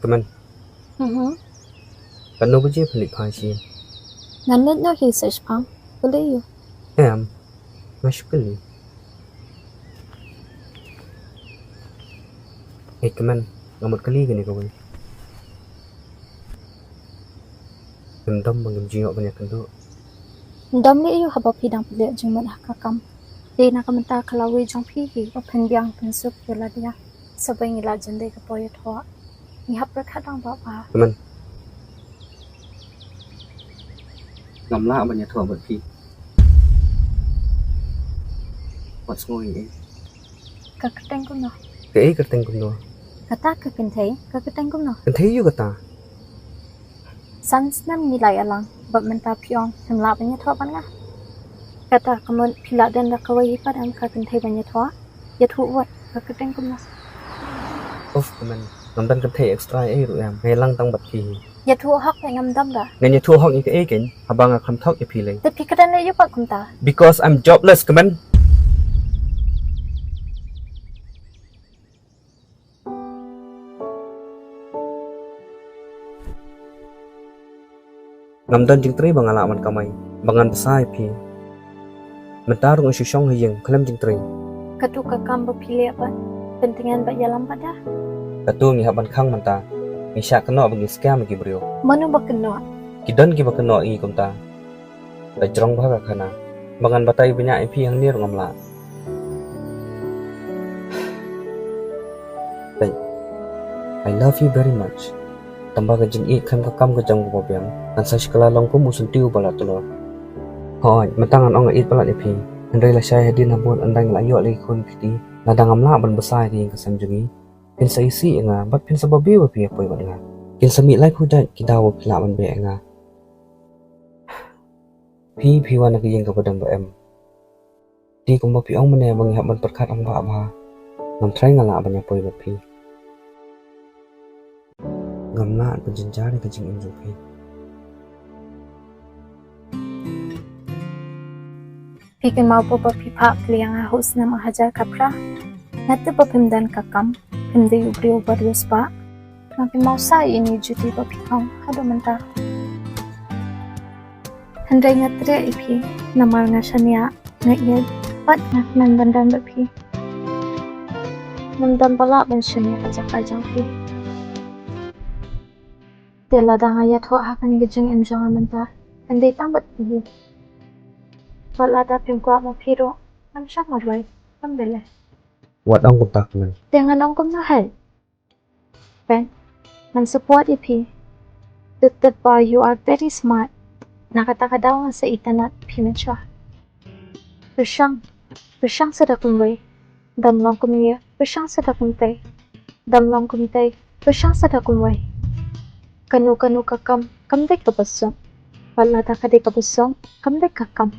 Kemen. Kan no buje pelik phaji. Nannet no research pang. Boleh you. Mashkuli. Kemen, ngamut kali gini kau. Gendam bangim jiwa banyak kendo. Dam le you haba pidang pelik jengmat hakakam. Di nak mentar kalawi jong pihi open biang pensup yola dia. Sebab ngila jende ke poyo thwa. Ni hap berkadang bapa. Kemen. Ngamla banyak thua buat pi. What's going on? Kaketeng kum no. Ke kerteng kum no. Kata ke Kyntaid, kaketeng kum no. Kyntaid you kata. Sans nam nilai alang. Bab mentar piong semla banyak thwa pan ngah. Kata kemun pila dan rakawai padam Kyntaid banyak thwa. Ya thu wat kaketeng kum no. Of Kemen. Ngamdan Kyntaid extra ru Ngay lang tang bat pi. Ya thu hak ngam dam dah. Ngay thua hok ni ke ken. Habang akam thok ya pi le. Tapi kedan le you pak kum ta. Because I'm jobless, Kemen. Ngamdan jing tri bangalaman kamay. Bangan besai pi. Mentarung isyong hiyeng khlem jing tri. Katu kakam berpilih apa? Pentingan bak jalan pada. Katu ngi haban khang menta. Ngi syak kena bagi scam gi brio. Mana bak kena? Kidan gi bakeno ingi kumta. Bajrong bhaga khana. Bangan batai banyak pi hang nir ngamla. I love you very much. Tambah ke jing ik kham ka kam ka jang ko biang. An sa skala long ko musun tiu bala tulor. Hoi, mentangan ong it bala pi. Andai la syai hadin habon andang la yo le khon piti. Nadang amla ban besai di ka samjungi. Pin sa isi nga bat pin sa babi wa pi poi nga. Kin sami lai khu dai ki dawo pila ban be nga. Pi wa na ki yeng ka badam ba em. Di ko pi ong mane bang haban perkhat ang ba ba. Ngam trai nga la ban ya poi ba pi. Ngam la ban jinjari ka jing inju pi. Pikin mau papa pipa kliang ahus nama hajar kapra. Nanti papim dan kakam. Pimde ubri ubar yuspa. Nanti mau sa ini juti papikang hado mentah. Hendai ngatria ipi. Namar ngasanya ngayed. Pat ngakman bandan bapi. Nandan pala bensyanya ajak-ajak pi. Tela dang Iathoh akan gejeng enjong mentah. Hendai tambat pi. Wala da pimkuat mo piro. Ang siya marway. Pambele. Wat ong kumta Kemen. Dengan ong kum nahal. Ben, man support ipi. That boy, you are very smart. Nakatakadaw nga sa itanat pimen siya. Bersang sa dakumway. Damlang kumiya, bersang sa dakumtay. Damlang kumtay, bersang sa dakumway. Kanu kakam, kamday kabasong. Wala da kaday kabasong, kamday kakam.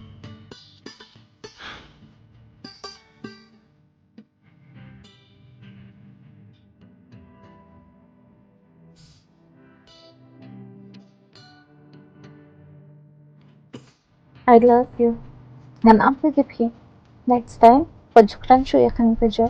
I love you. Ngan ampe gipi. Next time, pajukran siya akan kerja.